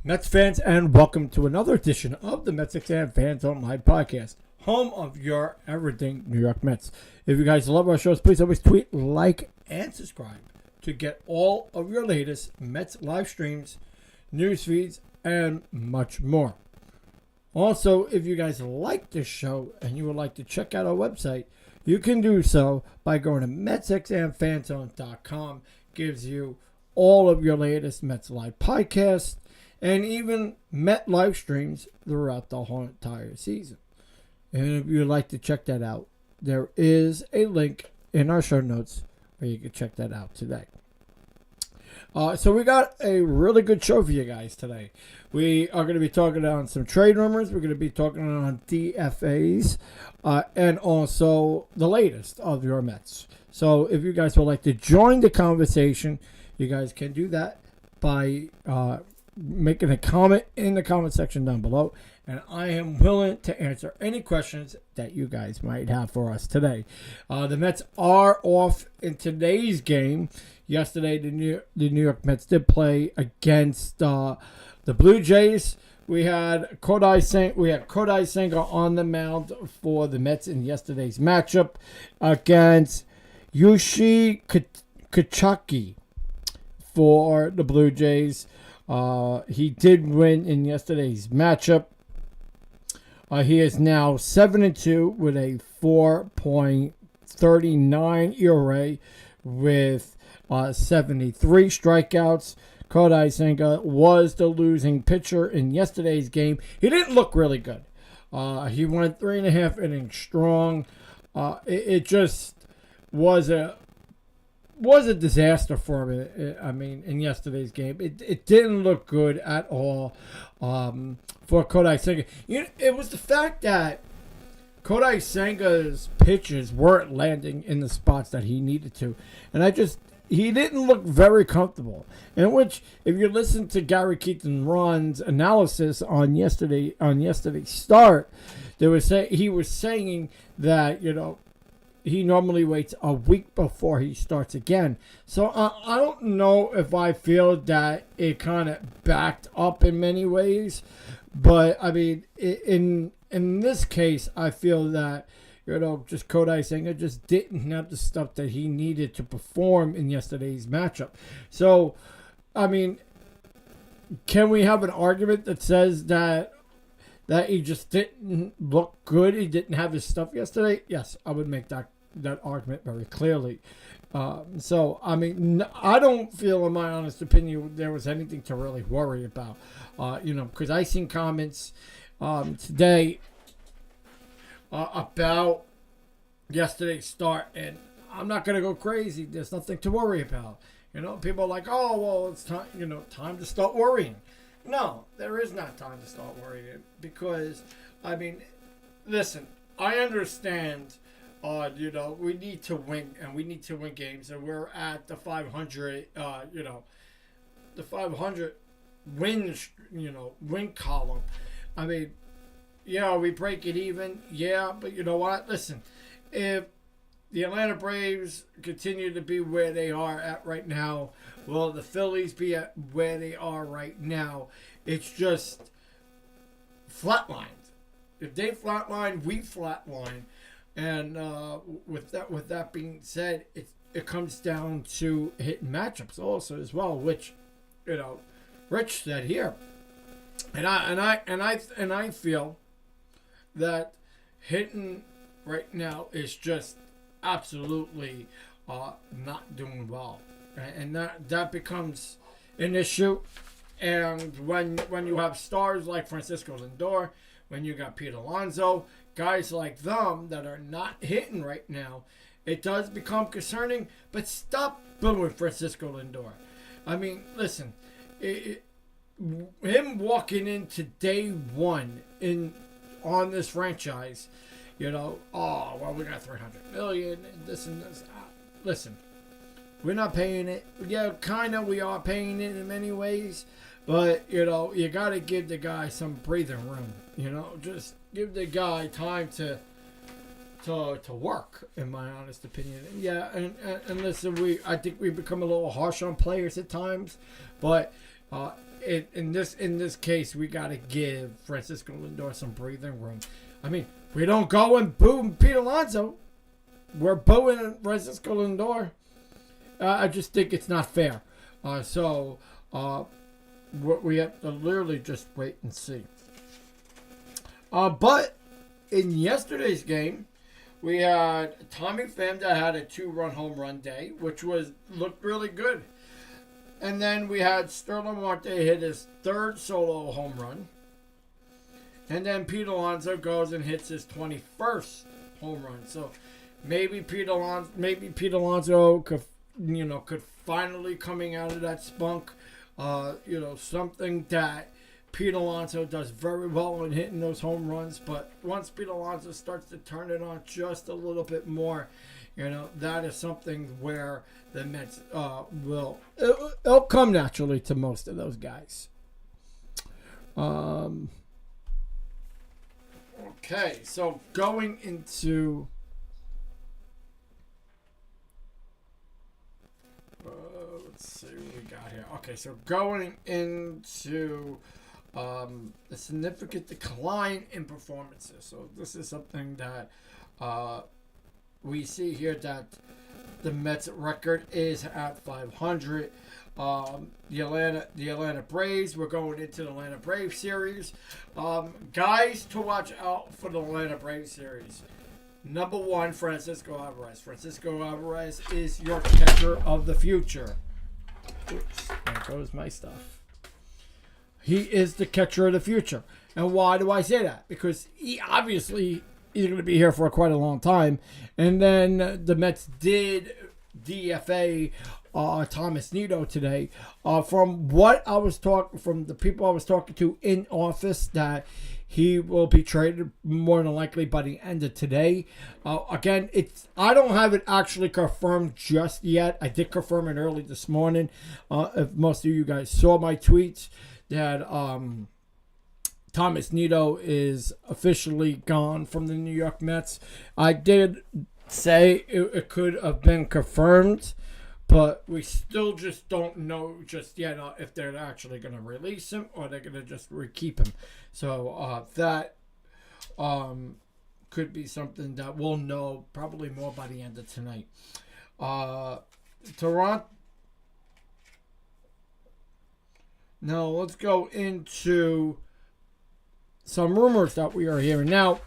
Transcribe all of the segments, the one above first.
Mets fans, and welcome to another edition of the MetsXMFanZone live podcast, home of your everything New York Mets. If you guys love our shows, please always tweet, like, and subscribe to get all of your latest Mets live streams, news feeds, and much more. Also, if you guys like this show and you would like to check out our website, you can do so by going to MetsXMFanZone.com. Gives you all of your latest Mets live podcasts and even Met live streams throughout the whole entire season. And if you'd like to check that out, there is a link in our show notes where you can check that out today. So we got a really good show for you guys today. We are going to be talking on some trade rumors. We're going to be talking on DFAs and also the latest of your Mets. So if you guys would like to join the conversation, you guys can do that by making a comment in the comment section down below, and I am willing to answer any questions that you guys might have for us today. The Mets are off in today's game. Yesterday, the New York Mets did play against the Blue Jays. We had Kodai Senga on the mound for the Mets in yesterday's matchup against Yushi Kachaki for the Blue Jays. He did win in yesterday's matchup. He is now 7-2 with a 4.39 ERA with 73 strikeouts. Kodai Senga was the losing pitcher in yesterday's game. He didn't look really good. He went 3.5 innings strong. It just was a disaster for him. I mean, in yesterday's game, it didn't look good at all for Kodai Senga. It was the fact that Kodai Senga's pitches weren't landing in the spots that he needed to, and he didn't look very comfortable. In which, if you listen to Gary Keaton-Ron's analysis on yesterday's start, he was saying that he normally waits a week before he starts again. So I don't know if I feel that it kind of backed up in many ways. But, I mean, in this case, I feel that, just Kodai Senga just didn't have the stuff that he needed to perform in yesterday's matchup. So, I mean, can we have an argument that says that he just didn't look good? He didn't have his stuff yesterday? Yes, I would make that argument very clearly. So, I mean, I don't feel, in my honest opinion, there was anything to really worry about. Because I seen comments today about yesterday's start, and I'm not going to go crazy. There's nothing to worry about. People are like, oh, well, it's time, time to start worrying. No, there is not time to start worrying because, I mean, listen, I understand. We need to win, and we need to win games, and we're at the 500, the 500 wins, win column. I mean, we break it even, but you know what? Listen, if the Atlanta Braves continue to be where they are at right now, will the Phillies be at where they are right now? It's just flatlined. If they flatline, we flatline. And with that being said, it comes down to hitting matchups also as well, which Rich said here, and I feel that hitting right now is just absolutely not doing well, and that becomes an issue. And when you have stars like Francisco Lindor, when you got Pete Alonso, guys like them that are not hitting right now, it does become concerning. But stop booing Francisco Lindor. I mean, listen, him walking into day one on this franchise, oh, well, we got $300 million and this and this. Listen, we're not paying it. Yeah, kind of, we are paying it in many ways. But, you got to give the guy some breathing room. Just give the guy time to work, in my honest opinion. Yeah, and listen, I think we become a little harsh on players at times. But, Uh, in this case, we got to give Francisco Lindor some breathing room. I mean, we don't go and boo Pete Alonso. We're booing Francisco Lindor. I just think it's not fair. So we have to literally just wait and see. But in yesterday's game, we had Tommy Pham that had a 2-run home run day, which looked really good. And then we had Sterling Marte hit his 3rd solo home run. And then Pete Alonso goes and hits his 21st home run. So maybe Pete Alonso could finally coming out of that spunk. Something that Pete Alonso does very well in hitting those home runs. But once Pete Alonso starts to turn it on just a little bit more, that is something where the Mets it'll come naturally to most of those guys. Okay, so going into let's see what we got here. Okay, so going into a significant decline in performances. So this is something that we see here, that the Mets record is at 500. The Atlanta Braves, we're going into the Atlanta Braves series. Guys to watch out for the Atlanta Braves series. Number 1, Francisco Alvarez. Francisco Alvarez is your catcher of the future. Oops, there goes my stuff. He is the catcher of the future. And why do I say that? Because he's going to be here for quite a long time. And then the Mets did DFA Thomas Nido today. From the people I was talking to in office, that he will be traded more than likely by the end of today. Again, I don't have it actually confirmed just yet. I did confirm it early this morning. If most of you guys saw my tweets, that Thomas Nido is officially gone from the New York Mets. I did say it could have been confirmed, but we still just don't know just yet if they're actually going to release him or they're going to just keep him. So that could be something that we'll know probably more by the end of tonight. Toronto. Now let's go into some rumors that we are hearing. Now,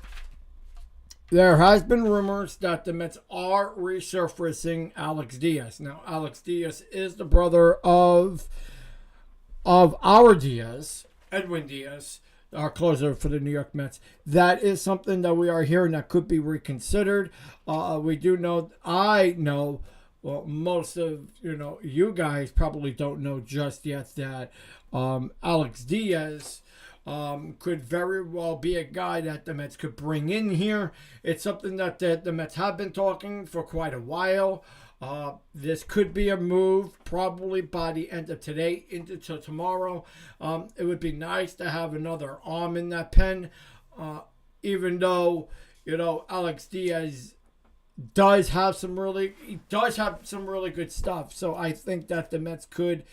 there has been rumors that the Mets are resurfacing Alex Diaz. Now, Alex Diaz is the brother of our Diaz, Edwin Diaz, our closer for the New York Mets. That is something that we are hearing that could be reconsidered. We do know, I know, well, most of you guys probably don't know just yet that Alex Diaz could very well be a guy that the Mets could bring in here. It's something that the Mets have been talking for quite a while. This could be a move probably by the end of today into tomorrow. It would be nice to have another arm in that pen, even though Alex Diaz does have some really good stuff. So I think that the Mets could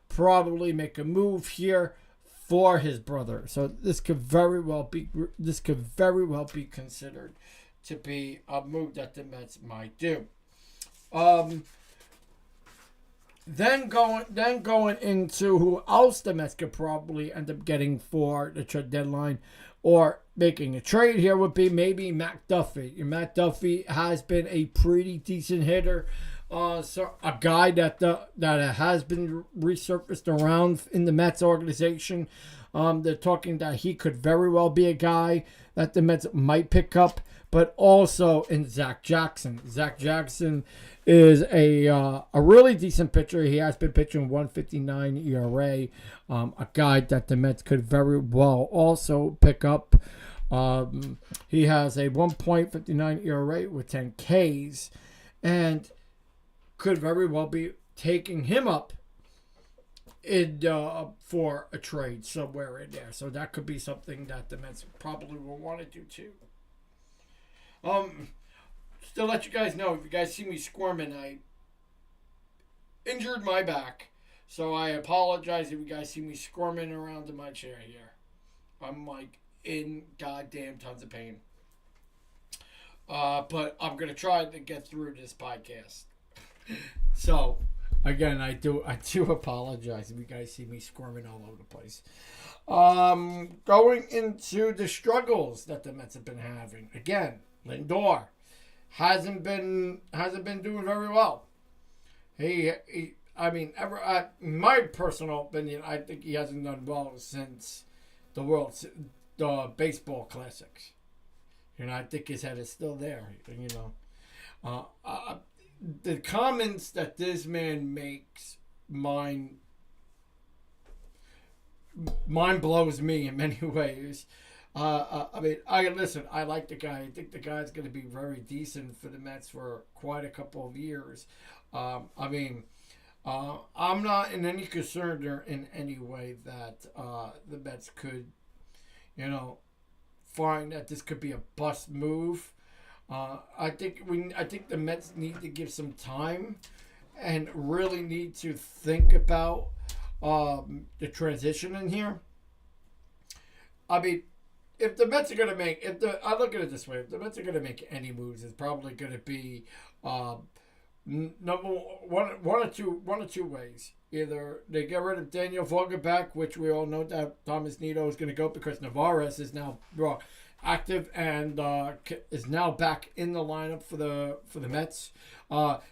probably make a move here for his brother. So this could very well be considered to be a move that the Mets might do. Then going into who else the Mets could probably end up getting for the trade deadline or making a trade here would be maybe Matt Duffy. Matt Duffy has been a pretty decent hitter. So a guy that has been resurfaced around in the Mets organization. They're talking that he could very well be a guy that the Mets might pick up, but also in Zach Jackson. Zach Jackson is a really decent pitcher. He has been pitching 1.59 ERA. A guy that the Mets could very well also pick up. He has a 1.59 ERA with 10 Ks, and could very well be taking him up for a trade somewhere in there. So that could be something that the Mets probably will want to do too. Just to let you guys know, if you guys see me squirming, I injured my back. So I apologize if you guys see me squirming around in my chair here. I'm like in goddamn tons of pain. But I'm gonna try to get through this podcast. So again, I do apologize if you guys see me squirming all over the place. Going into the struggles that the Mets have been having. Again, Lindor hasn't been doing very well. I mean, in my personal opinion, I think he hasn't done well since the baseball classics. I think his head is still there. The comments that this man makes, mine blows me in many ways. Listen. I like the guy. I think the guy's going to be very decent for the Mets for quite a couple of years. I'm not in any concern or in any way that the Mets could, find that this could be a bust move. I think the Mets need to give some time and really need to think about the transition in here. I mean, if the Mets are going to make, I look at it this way: if the Mets are going to make any moves, it's probably going to be number one or two ways. Either they get rid of Daniel Vogelbach, which we all know that Thomas Nido is going to go because Navarez is now active and is now back in the lineup for the Mets.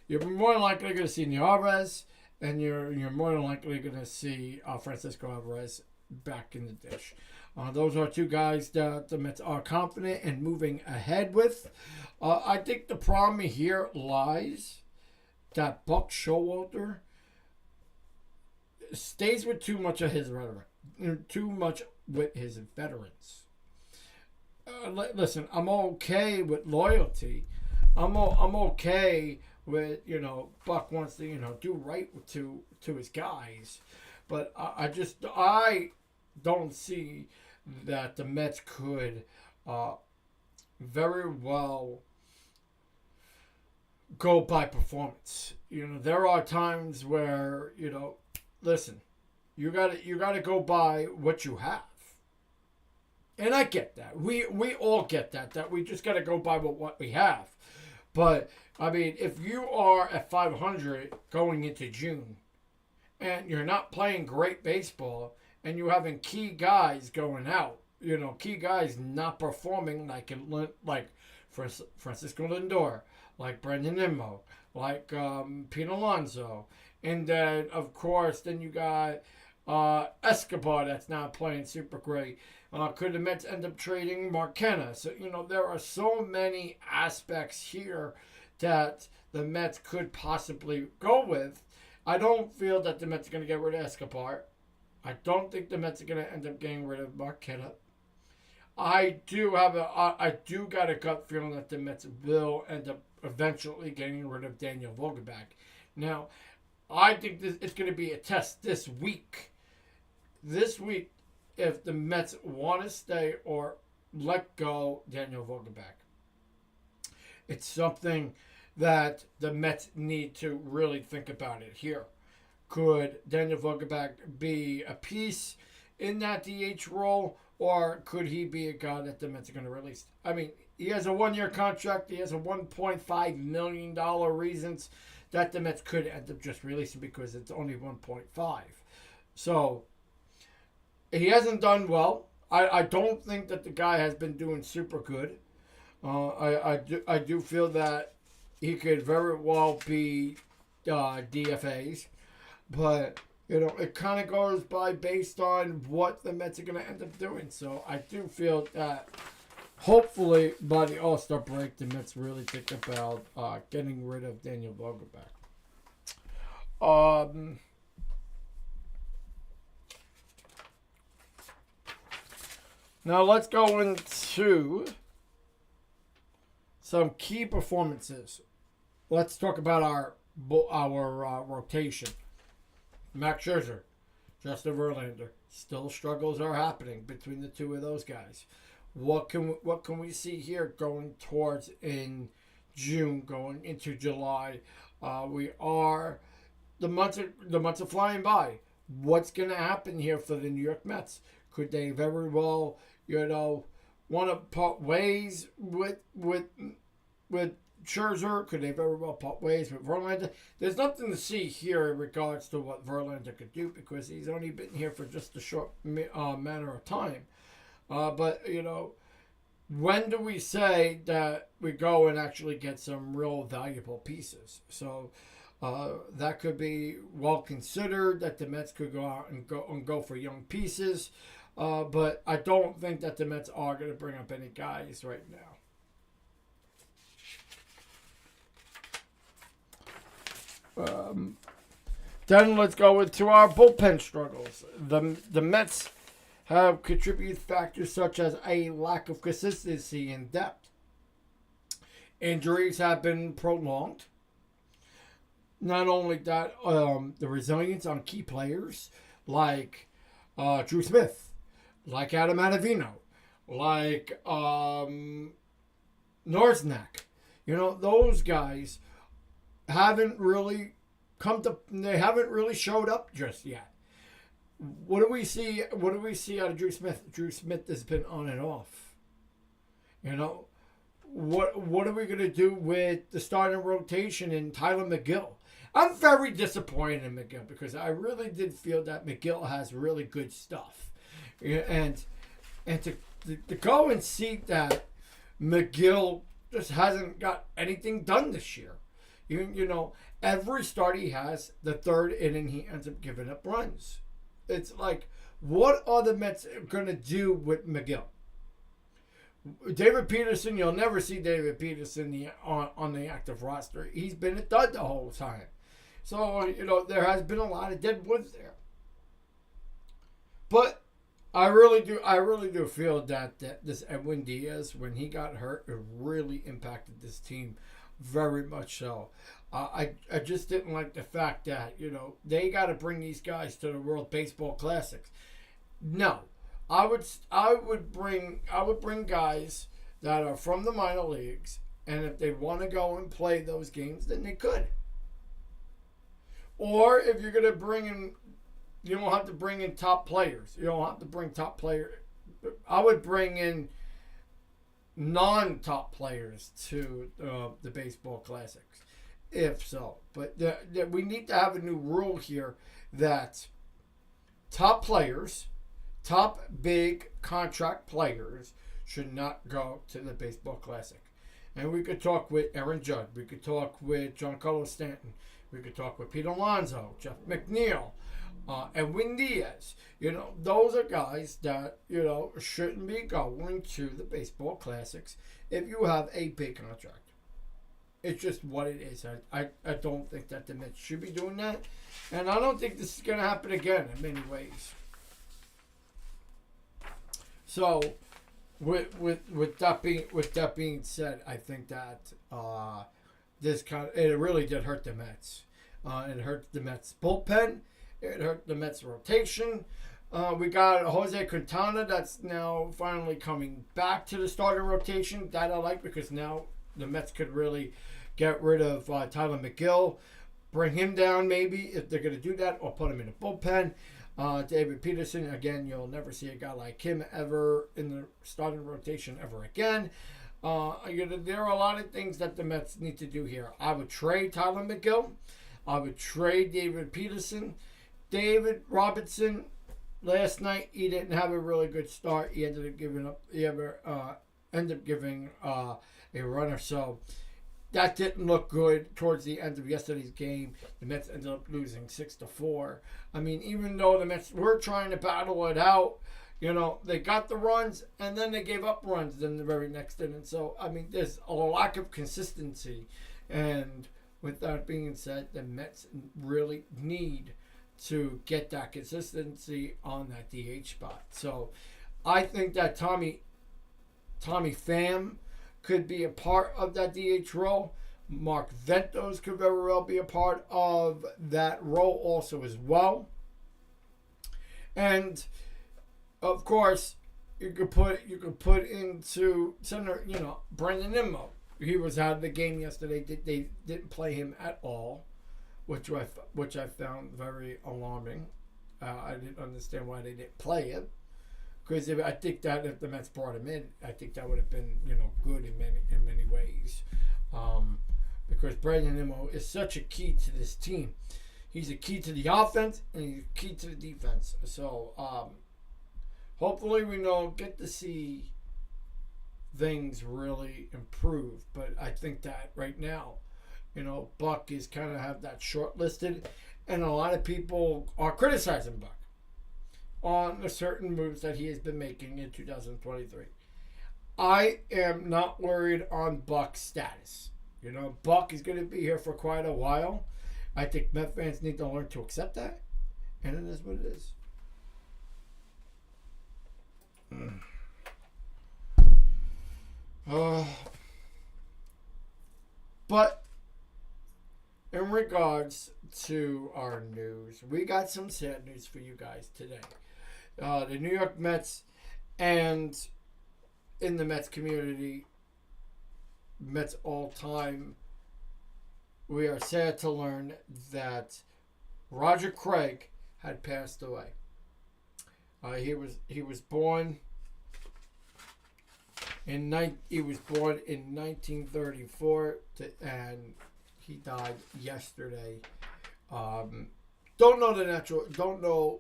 You're more than likely going to see Navarez, and you're more than likely going to see Francisco Alvarez back in the dish. Those are two guys that the Mets are confident in moving ahead with. I think the problem here lies that Buck Showalter stays with too much of his rhetoric, too much with his veterans. Listen, I'm okay with loyalty. I'm okay with Buck wants to do right to his guys, but I don't see that the Mets could very well go by performance. There are times where listen, you gotta go by what you have. And I get that. We all get that we just got to go by what we have. But, I mean, if you are at 500 going into June and you're not playing great baseball and you're having key guys going out, key guys not performing like Francisco Lindor, like Brandon Nimmo, like Pete Alonso. And then, of course, then you got Escobar that's not playing super great. Could the Mets end up trading Marquena? So, there are so many aspects here that the Mets could possibly go with. I don't feel that the Mets are going to get rid of Escobar. I don't think the Mets are going to end up getting rid of Marquena. I do got a gut feeling that the Mets will end up eventually getting rid of Daniel Vogelbach. Now, I think it's going to be a test this week. If the Mets want to stay or let go Daniel Vogelbach. It's something that the Mets need to really think about it here. Could Daniel Vogelbach be a piece in that DH role, or could he be a guy that the Mets are going to release? I mean, he has a 1-year contract. He has a $1.5 million reasons that the Mets could end up just releasing because it's only 1.5. So he hasn't done well. I don't think that the guy has been doing super good. I do feel that he could very well be DFAs, but it kind of goes by based on what the Mets are going to end up doing. So I do feel that hopefully by the All-Star break, the Mets really think about getting rid of Daniel Vogelbach. Now let's go into some key performances. Let's talk about our rotation. Max Scherzer, Justin Verlander. Still struggles are happening between the two of those guys. What can we see here going towards in June, going into July? We are the months are flying by. What's going to happen here for the New York Mets? Could they very well, want to part ways with Scherzer? Could they very well part ways with Verlander? There's nothing to see here in regards to what Verlander could do because he's only been here for just a short matter of time. But when do we say that we go and actually get some real valuable pieces? So that could be well considered that the Mets could go out and go for young pieces. But I don't think that the Mets are going to bring up any guys right now. Then let's go into our bullpen struggles. The Mets have contributed factors such as a lack of consistency and depth. Injuries have been prolonged. Not only that, the resilience on key players like Drew Smith, like Adam Ottavino, like Norsnak. Those guys haven't really they haven't really showed up just yet. What do we see out of Drew Smith? Drew Smith has been on and off. What are we going to do with the starting rotation in Tyler McGill? I'm very disappointed in McGill because I really did feel that McGill has really good stuff. And to go and see that McGill just hasn't got anything done this year. Every start he has, the third inning, he ends up giving up runs. It's like, what are the Mets going to do with McGill? David Peterson, you'll never see David Peterson on the active roster. He's been a dud the whole time. So, there has been a lot of dead woods there. But I really do feel that this Edwin Diaz, when he got hurt, it really impacted this team very much so. I just didn't like the fact that, they got to bring these guys to the World Baseball Classics. No. I would bring guys that are from the minor leagues, and if they want to go and play those games, then they could. Or if you're going to bring in, you don't have to bring in top players. You don't have to bring top players. I would bring in non-top players to the Baseball Classics, if so. But we need to have a new rule here that top players, top big contract players, should not go to the Baseball Classic. And we could talk with Aaron Judge. We could talk with Giancarlo Stanton. We could talk with Pete Alonso, Jeff McNeil, Edwin Diaz. Those are guys that, shouldn't be going to the Baseball Classics if you have a big contract. It's just what it is. I don't think that the Mets should be doing that. And I don't think this is going to happen again in many ways. So, with that being said, I think that it really did hurt the Mets. It hurt the Mets bullpen. It hurt the Mets rotation. We got Jose Quintana that's now finally coming back to the starting rotation. That I like because now the Mets could really get rid of Tyler McGill, bring him down maybe if they're going to do that, or put him in a bullpen. David Peterson, again, you'll never see a guy like him ever in the starting rotation ever again. There are a lot of things that the Mets need to do here. I would trade Tyler McGill. I would trade David Peterson. David Robertson, last night, he didn't have a really good start. He ended up giving up. He ended up giving a run or so. That didn't look good towards the end of yesterday's game. The Mets ended up losing 6-4. I mean, even though the Mets were trying to battle it out, they got the runs and then they gave up runs in the very next inning. So, I mean, there's a lack of consistency. And with that being said, the Mets really need to get that consistency on that DH spot. So, I think that Tommy Pham could be a part of that DH role. Mark Ventos could very well be a part of that role also as well. And of course, you could put into center, Brandon Nimmo. He was out of the game yesterday. They didn't play him at all. which I found very alarming. I didn't understand why they didn't play him. Because I think that if the Mets brought him in, I think that would have been good in many ways. Because Brandon Nimmo is such a key to this team. He's a key to the offense and he's a key to the defense. So hopefully we get to see things really improve. But I think that right now, Buck is kind of have that shortlisted, and a lot of people are criticizing Buck on the certain moves that he has been making in 2023. I am not worried on Buck's status. Buck is going to be here for quite a while. I think Met fans need to learn to accept that, and it is what it is. But in regards to our news, we got some sad news for you guys today. The New York Mets and in the Mets community, Mets all-time, we are sad to learn that Roger Craig had passed away. He was born in 1934 and he died yesterday. Don't know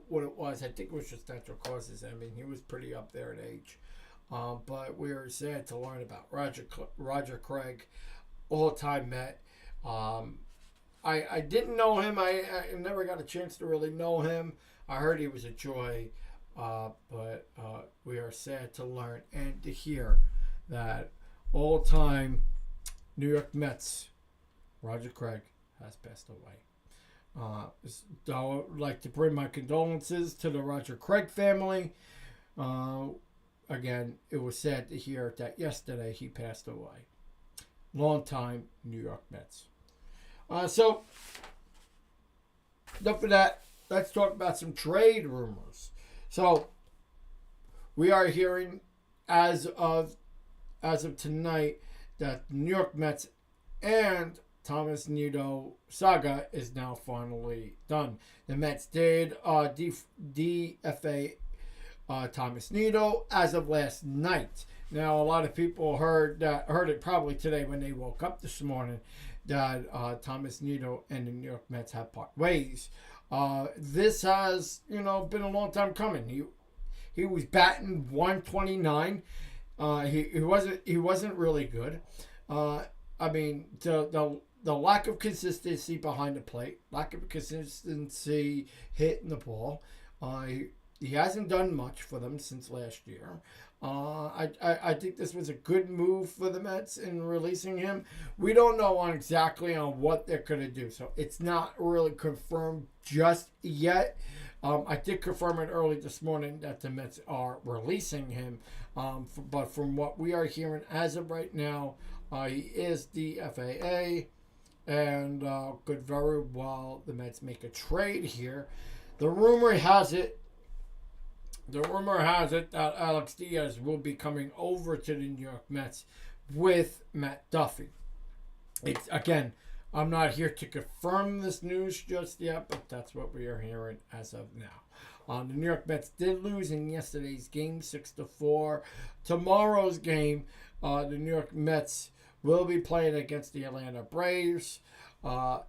what it was. I think it was just natural causes. I mean, he was pretty up there in age. But we are sad to learn about Roger Craig, all-time Met. I didn't know him. I never got a chance to really know him. I heard he was a joy. But we are sad to learn and to hear that all-time New York Mets, Roger Craig, has passed away. I would like to bring my condolences to the Roger Craig family. Again, it was sad to hear that yesterday he passed away. Long-time New York Mets. So, enough of that. Let's talk about some trade rumors. So, we are hearing as of tonight that the New York Mets and Thomas Nido saga is now finally done. The Mets did DFA Thomas Nido as of last night. Now, a lot of people heard it probably today when they woke up this morning that Thomas Nido and the New York Mets have part ways. This has, been a long time coming. He was batting 129. He wasn't really good. I mean, the lack of consistency behind the plate, lack of consistency hitting the ball. He hasn't done much for them since last year. I think this was a good move for the Mets in releasing him. We don't know exactly on what they're going to do, so it's not really confirmed just yet. I did confirm it early this morning that the Mets are releasing him, but from what we are hearing as of right now, he is the FAA, and could very well the Mets make a trade here. The rumor has it that Alex Diaz will be coming over to the New York Mets with Matt Duffy. Again, I'm not here to confirm this news just yet, but that's what we are hearing as of now. The New York Mets did lose in yesterday's game, 6-4. Tomorrow's game, the New York Mets will be playing against the Atlanta Braves.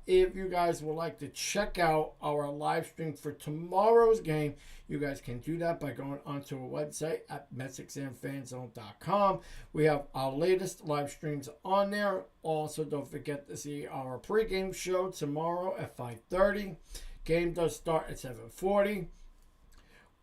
If you guys would like to check out our live stream for tomorrow's game, you guys can do that by going onto our website at MetsXMFanZone.com. We have our latest live streams on there. Also, don't forget to see our pregame show tomorrow at 5:30. Game does start at 7:40.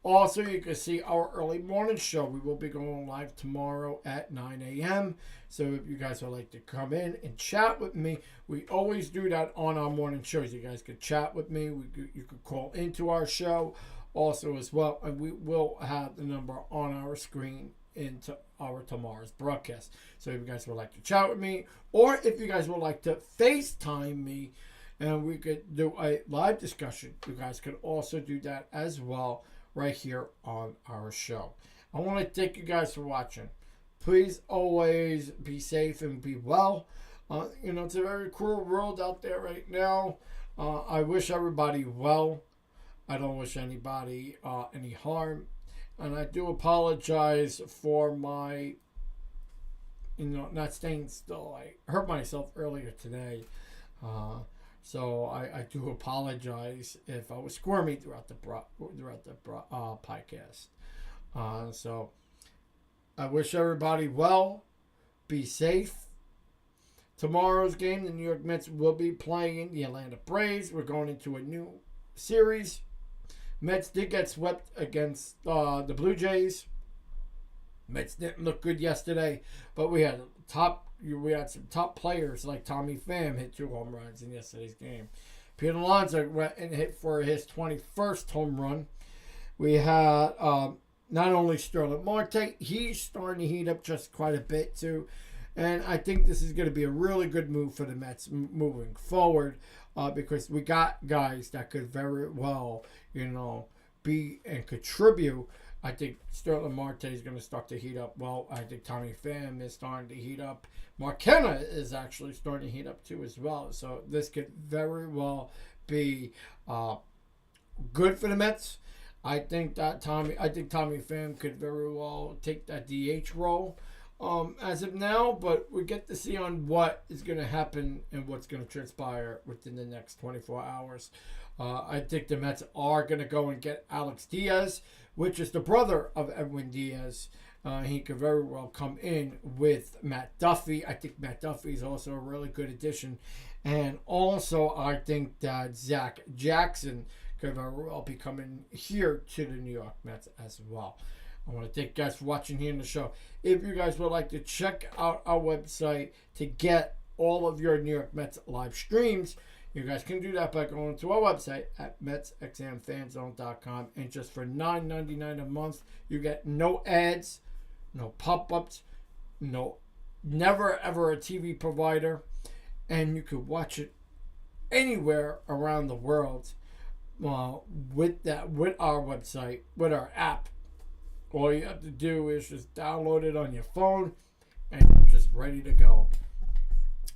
Also, you can see our early morning show. We will be going live tomorrow at 9 a.m. So if you guys would like to come in and chat with me, we always do that on our morning shows. You guys could chat with me. You could call into our show also as well. And we will have the number on our screen into our tomorrow's broadcast. So if you guys would like to chat with me, or if you guys would like to FaceTime me, and we could do a live discussion, you guys could also do that as well right here on our show. I want to thank you guys for watching. Please always be safe and be well. It's a very cruel world out there right now. I wish everybody well. I don't wish anybody any harm. And I do apologize for my, not staying still. I hurt myself earlier today. So I do apologize if I was squirmy throughout the podcast. So I wish everybody well. Be safe. Tomorrow's game, the New York Mets will be playing the Atlanta Braves. We're going into a new series. Mets did get swept against the Blue Jays. Mets didn't look good yesterday, but we had some top players like Tommy Pham hit 2 home runs in yesterday's game. Pete Alonso went and hit for his 21st home run. We had not only Sterling Marte, he's starting to heat up just quite a bit too. And I think this is going to be a really good move for the Mets moving forward because we got guys that could very well, be and contribute. I think Sterling Marte is going to start to heat up. Well, I think Tommy Pham is starting to heat up. McKenna is actually starting to heat up too as well. So this could very well be good for the Mets. I think Tommy Pham could very well take that DH role. As of now, but we get to see on what is going to happen and what's going to transpire within the next 24 hours. I think the Mets are going to go and get Alex Diaz, which is the brother of Edwin Diaz. He could very well come in with Matt Duffy. I think Matt Duffy is also a really good addition. And also, I think that Zach Jackson could very well be coming here to the New York Mets as well. I want to thank you guys for watching here in the show. If you guys would like to check out our website to get all of your New York Mets live streams, you guys can do that by going to our website at MetsXMFanZone.com. And just for $9.99 a month, you get no ads, no pop-ups, never ever a TV provider, and you could watch it anywhere around the world with our website, with our app. All you have to do is just download it on your phone and you're just ready to go.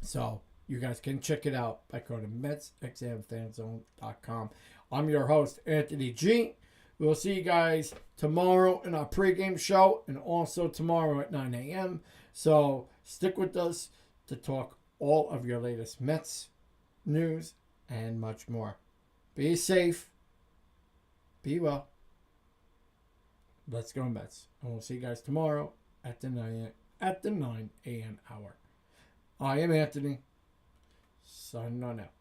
So you guys can check it out by going to MetsXMFanZone.com. I'm your host, Anthony G. We'll see you guys tomorrow in our pregame show and also tomorrow at 9 a.m. So stick with us to talk all of your latest Mets news and much more. Be safe. Be well. Let's go Mets. And we'll see you guys tomorrow at the 9 a.m. hour. I am Anthony. Signing on out.